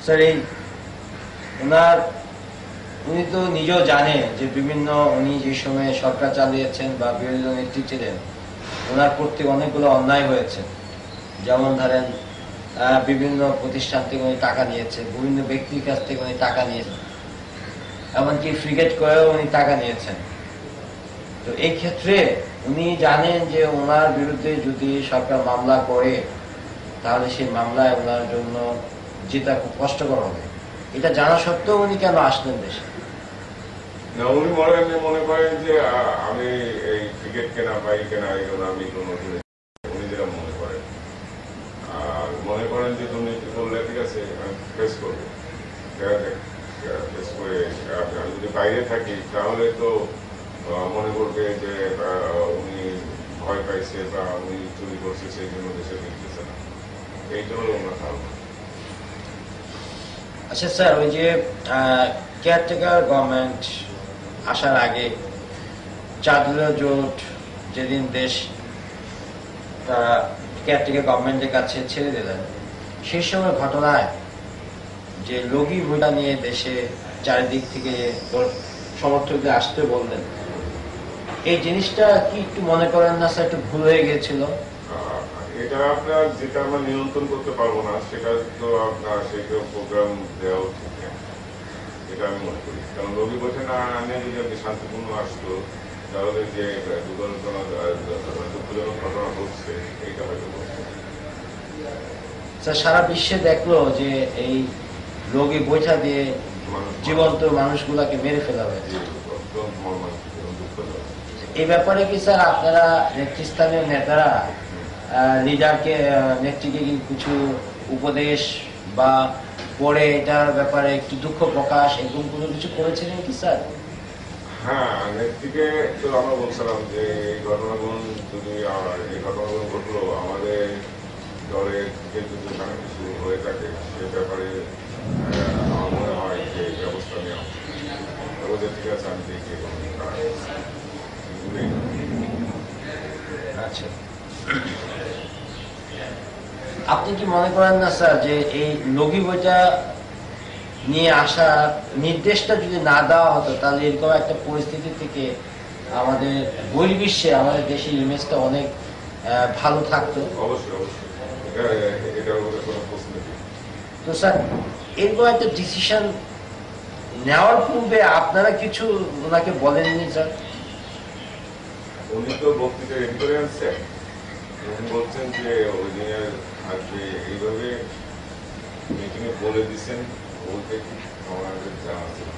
Sir এই ওনার উনি তো নিজেও জানে যে বিভিন্ন উনি যে সময়ে সরকার চালিয়েছেন বা বিরোধী দল নেত্রী ছিলেন, ওনার প্রতি অনেকগুলো অন্যায় হয়েছে। যেমন ধরেন বিভিন্ন প্রতিষ্ঠান থেকে উনি টাকা নিয়েছেন, বিভিন্ন ব্যক্তির কাছ থেকে উনি টাকা নিয়েছেন, এমনকি ফ্রিগেট করেও উনি টাকা নিয়েছেন। তো এই ক্ষেত্রে উনি জানেন যে ওনার বিরুদ্ধে যদি সরকার মামলা করে তাহলে সেই মামলায় ওনার জন্য জেতা খুব কষ্টকর হবে। এটা জানা সত্ত্বেও উনি কেন আসলেন দেশে? না, উনি মনে করেন যে আমি এই টিকিট কেনা বা এই কেনা এগুলো আমি কোনো উনি যেটা মনে করেন যে দুর্নীতি করলে ঠিক আছে ফেস করবো, ফেস করে আমি যদি বাইরে থাকি তাহলে তো মনে করবে যে উনি ভয় পাইছে বা উনি চুরি করছে, সেই জন্য দেশে ফিরতেছে না। এইটা হলো ওনার ধারণা। আচ্ছা স্যার, ওই যে কেয়ারটেকার গভর্নমেন্ট আসার আগে চাঁদুরা জোট যেদিন দেশ তারা কেয়ারটেকার গভর্নমেন্টের কাছে ছেড়ে দিলেন, সেই সময় ঘটনায় যে লগি ভুটা নিয়ে দেশে চারিদিক থেকে সমর্থকদের আসতে বললেন, এই জিনিসটা কি একটু মনে করেন না স্যার একটু ভুল হয়ে গিয়েছিল? এটা আপনার যেটা আমরা নিয়ন্ত্রণ করতে পারবো না সেটা তো আপনার সেইটা প্রোগ্রাম দেওয়া উচিত না, এটা আমি মনে করি। কারণ রবি বসে না আনে যদি আপনি শান্তিপূর্ণ আসতো তাহলে যে দুঃখজনক ঘটনা ঘটছে এইটা হয়তো ঘটছে। স্যার সারা বিশ্বে দেখলো যে এই রোগী বৈঠা দিয়ে জীবন্ত মানুষগুলাকে মেরে ফেলা হয়েছে। এই ব্যাপারে কি স্যার আপনারা নেতৃস্থানীয় নেতারা লিডারকে নেত্রীকে কিছু উপদেশ বা পরে এটার ব্যাপারে একটু দুঃখ প্রকাশ এরকম কোনো কিছু করেছিলেন কি স্যার? হ্যাঁ, নেত্রীকে তো আমরা বলছিলাম যে এই ঘটনাগুলো যদি এই ঘটনাগুলো ঘটলো আমাদের দলের থেকে যদি অনেক কিছু হয়ে থাকে সে ব্যাপারে আমার মনে হয় যে ব্যবস্থা নেওয়া ওদের ঠিক আছে, আমি দেখি। আচ্ছা, আপনি কি মনে করেন না স্যার যে এই লগি বইটা নিয়ে আসা নির্দেশটা যদি না দেওয়া হতো তাহলে এরকম একটা পরিস্থিতি থেকে আমাদের বহির্বিশ্বে আমাদের দেশের ইমেজটা অনেক ভালো থাকতো? অবশ্যই অবশ্যই, এটা কোনো প্রশ্ন নেই। তো স্যার এরকম একটা ডিসিশন নেওয়ার পূর্বে আপনারা কিছু ওনাকে বলেননি স্যার? উনি তো বক্তৃতা রেডি করে আনছেন, উনি বলছেন যে ওই দিনের আজকে এইভাবে মিটিংয়ে বলে দিচ্ছেন বলতে আমাদের জানা ছিল।